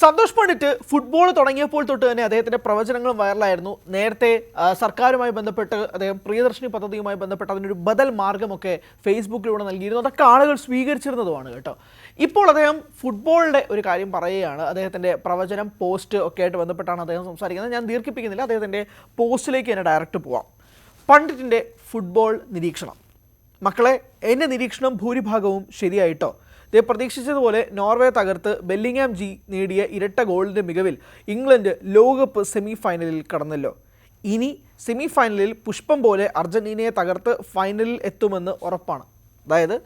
Santhosh Pandit football തുടങ്ങിയപ്പോൾ തൊട്ട് തന്നെ അദ്ദേഹത്തിൻ്റെ പ്രവചനങ്ങളും വൈറലായിരുന്നു. നേരത്തെ സർക്കാരുമായി ബന്ധപ്പെട്ട് അദ്ദേഹം പ്രിയദർശിനി പദ്ധതിയുമായി ബന്ധപ്പെട്ട് അതിനൊരു ബദൽ മാർഗ്ഗമൊക്കെ ഫേസ്ബുക്കിലൂടെ നൽകിയിരുന്നു. അതൊക്കെ ആളുകൾ സ്വീകരിച്ചിരുന്നതുമാണ് കേട്ടോ. ഇപ്പോൾ അദ്ദേഹം ഫുട്ബോളിൻ്റെ ഒരു കാര്യം പറയുകയാണ്. അദ്ദേഹത്തിൻ്റെ പ്രവചനം പോസ്റ്റ് ഒക്കെ ആയിട്ട് ബന്ധപ്പെട്ടാണ് അദ്ദേഹം സംസാരിക്കുന്നത്. ഞാൻ ദീർഘിപ്പിക്കുന്നില്ല, അദ്ദേഹത്തിൻ്റെ പോസ്റ്റിലേക്ക് തന്നെ ഡയറക്റ്റ് പോവാം. പണ്ഡിറ്റിൻ്റെ ഫുട്ബോൾ നിരീക്ഷണം. മക്കളെ, എൻ്റെ നിരീക്ഷണം ഭൂരിഭാഗവും ശരിയായിട്ടോ. ഇതേ പ്രതീക്ഷിച്ചതുപോലെ നോർവേ തകർത്ത് ബെല്ലിംഗാം നേടിയ ഇരട്ട ഗോളിൻ്റെ മികവിൽ ഇംഗ്ലണ്ട് ലോകകപ്പ് സെമി ഫൈനലിൽ കടന്നല്ലോ. ഇനി സെമി ഫൈനലിൽ പുഷ്പം പോലെ അർജൻറ്റീനയെ തകർത്ത് ഫൈനലിൽ എത്തുമെന്ന് ഉറപ്പാണ്. അതായത്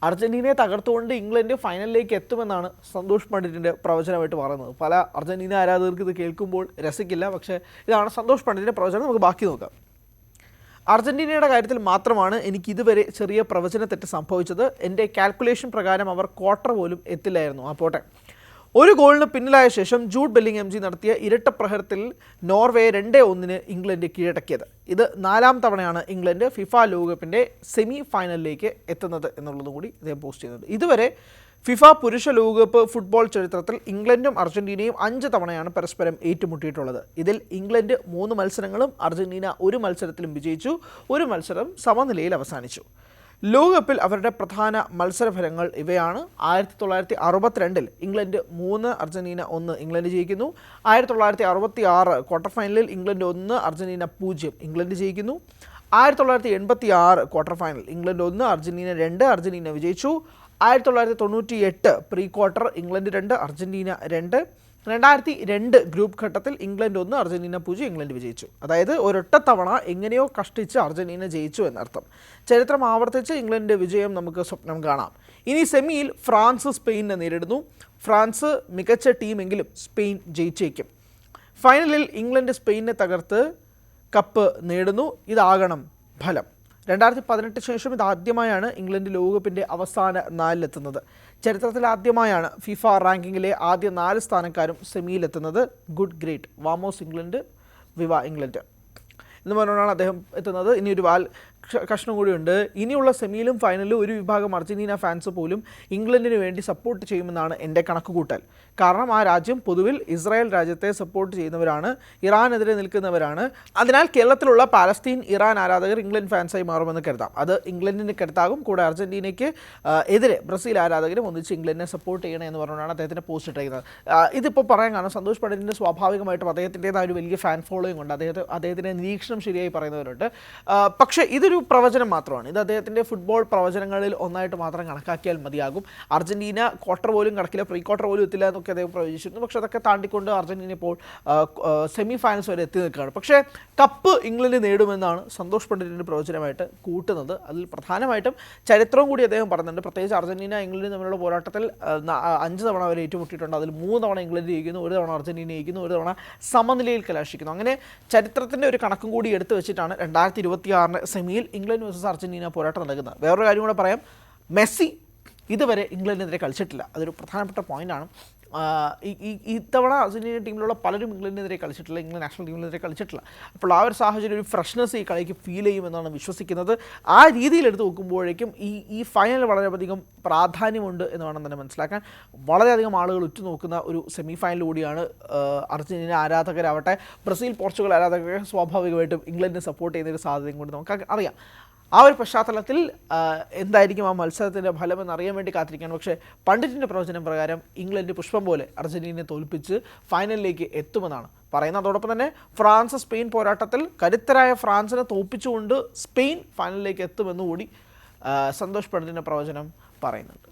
അർജൻറ്റീനയെ തകർത്തുകൊണ്ട് ഇംഗ്ലണ്ട് ഫൈനലിലേക്ക് എത്തുമെന്നാണ് സന്തോഷ് പണ്ഡിറ്റിൻ്റെ പ്രവചനമായിട്ട് പറയുന്നത്. പല അർജൻറ്റീന ആരാധകർക്ക് ഇത് കേൾക്കുമ്പോൾ രസിക്കില്ല, പക്ഷേ ഇതാണ് സന്തോഷ് പണ്ഡിറ്റിൻ്റെ പ്രവചനം. നമുക്ക് ബാക്കി നോക്കാം. അർജൻറ്റീനയുടെ കാര്യത്തിൽ മാത്രമാണ് എനിക്ക് ഇതുവരെ ചെറിയ പ്രവചന തെറ്റ് സംഭവിച്ചത്. എൻ്റെ കാൽക്കുലേഷൻ പ്രകാരം അവർ ക്വാർട്ടർ പോലും എത്തില്ലായിരുന്നു. പോട്ടെ. ഒരു ഗോളിന് പിന്നിലായ ശേഷം ജൂഡ് ബെല്ലിംഗാം നടത്തിയ ഇരട്ട പ്രഹരത്തിൽ നോർവേ 2-1 ഇംഗ്ലണ്ട് കീഴടക്കിയത്. ഇത് 4ാം തവണയാണ് ഇംഗ്ലണ്ട് ഫിഫ ലോകകപ്പിൻ്റെ സെമി ഫൈനലിലേക്ക് എത്തുന്നത് എന്നുള്ളതും കൂടി ഇദ്ദേഹം പോസ്റ്റ് ചെയ്യുന്നത്. ഇതുവരെ ഫിഫ പുരുഷ ലോകകപ്പ് ഫുട്ബോൾ ചരിത്രത്തിൽ ഇംഗ്ലണ്ടും അർജൻറ്റീനയും 5 തവണയാണ് പരസ്പരം ഏറ്റുമുട്ടിയിട്ടുള്ളത്. ഇതിൽ ഇംഗ്ലണ്ട് 3 മത്സരങ്ങളും അർജൻറ്റീന 1 മത്സരത്തിലും വിജയിച്ചു. ഒരു മത്സരം സമനിലയിൽ അവസാനിച്ചു. ലോകകപ്പിൽ അവരുടെ പ്രധാന മത്സരഫലങ്ങൾ ഇവയാണ്. 1962 ഇംഗ്ലണ്ട് 3, അർജൻറ്റീന 1 ഇംഗ്ലണ്ട് ജയിക്കുന്നു. 1966 ക്വാർട്ടർ ഫൈനലിൽ ഇംഗ്ലണ്ട് 1, അർജൻറ്റീന 0 ഇംഗ്ലണ്ട് ജയിക്കുന്നു. 1986 quarter final England 1, Argentina 2 Argentina വിജയിച്ചു. 1998 pre quarter England 2, Argentina 2. 2002 group ഘട്ടത്തിൽ ഇംഗ്ലണ്ട് 1, അർജൻറ്റീന 0 ഇംഗ്ലണ്ട് വിജയിച്ചു. അതായത് ഒരൊറ്റ തവണ എങ്ങനെയോ കഷ്ടിച്ച് അർജൻറ്റീന ജയിച്ചു എന്നർത്ഥം. ചരിത്രം ആവർത്തിച്ച് ഇംഗ്ലണ്ട് വിജയം നമുക്ക് സ്വപ്നം കാണാം. ഇനി സെമിയിൽ ഫ്രാൻസ് സ്പെയിനിനെ നേരിടുന്നു. ഫ്രാൻസ് മികച്ച ടീമെങ്കിലും സ്പെയിൻ ജയിച്ചേക്കും. ഫൈനലിൽ ഇംഗ്ലണ്ട് സ്പെയിനിനെ തകർത്ത് കപ്പ് നേടുന്നു. ഇതാകണം ഫലം. 2018 ശേഷം ഇതാദ്യമായാണ് ഇംഗ്ലണ്ട് ലോകകപ്പിൻ്റെ അവസാന 4-ലെത്തുന്നത്. ചരിത്രത്തിൽ ആദ്യമായാണ് ഫിഫ റാങ്കിങ്ങിലെ ആദ്യ 4 സ്ഥാനക്കാരും സെമിയിലെത്തുന്നത്. ഗുഡ് ഗ്രേറ്റ്, വാമോസ് ഇംഗ്ലണ്ട്, വിവ ഇംഗ്ലണ്ട് എന്ന് പറഞ്ഞുകൊണ്ടാണ് അദ്ദേഹം എത്തുന്നത്. ഇനി ഒരു കഷ്ണം കൂടിയുണ്ട്. ഇനിയുള്ള സെമിയിലും ഫൈനലിലും ഒരു വിഭാഗം അർജൻറ്റീന ഫാൻസ് പോലും ഇംഗ്ലണ്ടിന് വേണ്ടി സപ്പോർട്ട് ചെയ്യുമെന്നാണ് എൻ്റെ കണക്കുകൂട്ടൽ. കാരണം ആ രാജ്യം പൊതുവിൽ ഇസ്രായേൽ രാജ്യത്തെ സപ്പോർട്ട് ചെയ്യുന്നവരാണ്, ഇറാനെതിരെ നിൽക്കുന്നവരാണ്. അതിനാൽ കേരളത്തിലുള്ള പാലസ്തീൻ, ഇറാൻ ആരാധകർ ഇംഗ്ലണ്ട് ഫാൻസായി മാറുമെന്ന് കരുതാം. അത് ഇംഗ്ലണ്ടിന് കരുത്താകും. കൂടെ അർജൻറ്റീനയ്ക്ക് എതിരെ ബ്രസീൽ ആരാധകരും ഒന്നിച്ച് ഇംഗ്ലണ്ടിനെ സപ്പോർട്ട് ചെയ്യണം എന്ന് പറഞ്ഞുകൊണ്ടാണ് അദ്ദേഹത്തിൻ്റെ പോസ്റ്റ് ഇട്ടിരിക്കുന്നത്. ഇതിപ്പോൾ പറയാൻ കാരണം സന്തോഷ് പണ്ഡിറ്റിൻ്റെ സ്വാഭാവികമായിട്ടും അദ്ദേഹത്തിൻ്റെതായ ഒരു വലിയ ഫാൻ ഫോളോയിങ് ഉണ്ട്. അദ്ദേഹത്തിൻ്റെ നിരീക്ഷണം ശരിയായി പറയുന്നവരുണ്ട്. പക്ഷേ ഇതൊരു പ്രവചനം മാത്രമാണ്. ഇത് അദ്ദേഹത്തിൻ്റെ ഫുട്ബോൾ പ്രവചനങ്ങളിൽ ഒന്നായിട്ട് മാത്രം കണക്കാക്കിയാൽ മതിയാകും. അർജൻറ്റീന ക്വാർട്ടർ പോലും കടക്കില്ല, പ്രീ ക്വാർട്ടർ പോലും എത്തില്ല എന്നൊക്കെ അദ്ദേഹം പ്രവചിച്ചിരുന്നു. പക്ഷേ അതൊക്കെ താണ്ടിക്കൊണ്ട് അർജൻറ്റീന ഇപ്പോൾ സെമി ഫൈനൽസ് വരെ എത്തി നിൽക്കുകയാണ്. പക്ഷേ കപ്പ് ഇംഗ്ലണ്ട് നേടുമെന്നാണ് സന്തോഷ് പണ്ഡിറ്റിൻ്റെ പ്രവചനമായിട്ട് കൂട്ടുന്നത്. അതിൽ പ്രധാനമായിട്ടും ചരിത്രവും കൂടി അദ്ദേഹം പറയുന്നുണ്ട്. പ്രത്യേകിച്ച് അർജൻറ്റീന ഇംഗ്ലണ്ട് തമ്മിലുള്ള പോരാട്ടത്തിൽ 5 തവണ അവർ ഏറ്റുമുട്ടിയിട്ടുണ്ട്. അതിൽ 3 തവണ ഇംഗ്ലണ്ട് ജയിക്കുന്നു, 1 തവണ അർജൻറ്റീന ജയിക്കുന്നു, 1 തവണ സമനിലയിൽ കലാശിക്കുന്നു. അങ്ങനെ ചരിത്രത്തിൻ്റെ ഒരു കണക്കും കൂടി എടുത്തു വെച്ചിട്ടാണ് 2026 സെമിയിൽ ഇംഗ്ലണ്ട് വേഴ്സസ് അർജൻറ്റീന പോരാട്ടം നടക്കുന്നത്. വേറൊരു കാര്യം കൂടെ പറയാം. മെസ്സി ഇതുവരെ ഇംഗ്ലണ്ടിനെതിരെ കളിച്ചിട്ടില്ല. അതൊരു പ്രധാനപ്പെട്ട പോയിൻ്റാണ്. ഇത്തവണ അർജൻറ്റീന ടീമിലുള്ള പലരും ഇംഗ്ലണ്ടിനെതിരെ കളിച്ചിട്ടില്ല, ഇംഗ്ലണ്ട് നാഷണൽ ടീമിനെതിരെ കളിച്ചിട്ടില്ല. അപ്പോൾ ആ ഒരു സാഹചര്യം, ഒരു ഫ്രഷ്നെസ് ഈ കളിക്ക് ഫീൽ ചെയ്യുമെന്നാണ് വിശ്വസിക്കുന്നത്. ആ രീതിയിൽ എടുത്ത് നോക്കുമ്പോഴേക്കും ഈ ഫൈനൽ വളരെയധികം പ്രാധാന്യമുണ്ട് എന്ന് വേണം തന്നെ മനസ്സിലാക്കാൻ. വളരെയധികം ആളുകൾ ഉറ്റുനോക്കുന്ന ഒരു സെമി ഫൈനൽ കൂടിയാണ്. അർജൻറ്റീന ആരാധകരാവട്ടെ, ബ്രസീൽ, പോർച്ചുഗൽ ആരാധകരെ സ്വാഭാവികമായിട്ടും ഇംഗ്ലണ്ടിനെ സപ്പോർട്ട് ചെയ്യുന്ന ഒരു സാധ്യതയും കൂടി നമുക്ക് അറിയാം. ആ ഒരു പശ്ചാത്തലത്തിൽ എന്തായിരിക്കും ആ മത്സരത്തിൻ്റെ ഫലമെന്ന് അറിയാൻ വേണ്ടി കാത്തിരിക്കുകയാണ്. പക്ഷേ പണ്ഡിറ്റിൻ്റെ പ്രവചനം പ്രകാരം ഇംഗ്ലണ്ട് പുഷ്പം പോലെ അർജൻറ്റീനയെ തോൽപ്പിച്ച് ഫൈനലിലേക്ക് എത്തുമെന്നാണ് പറയുന്നത്. അതോടൊപ്പം തന്നെ ഫ്രാൻസ് സ്പെയിൻ പോരാട്ടത്തിൽ കരുത്തരായ ഫ്രാൻസിനെ തോൽപ്പിച്ചുകൊണ്ട് സ്പെയിൻ ഫൈനലിലേക്ക് എത്തുമെന്നുകൂടി സന്തോഷ് പണ്ഡിറ്റിൻ്റെ പ്രവചനം പറയുന്നുണ്ട്.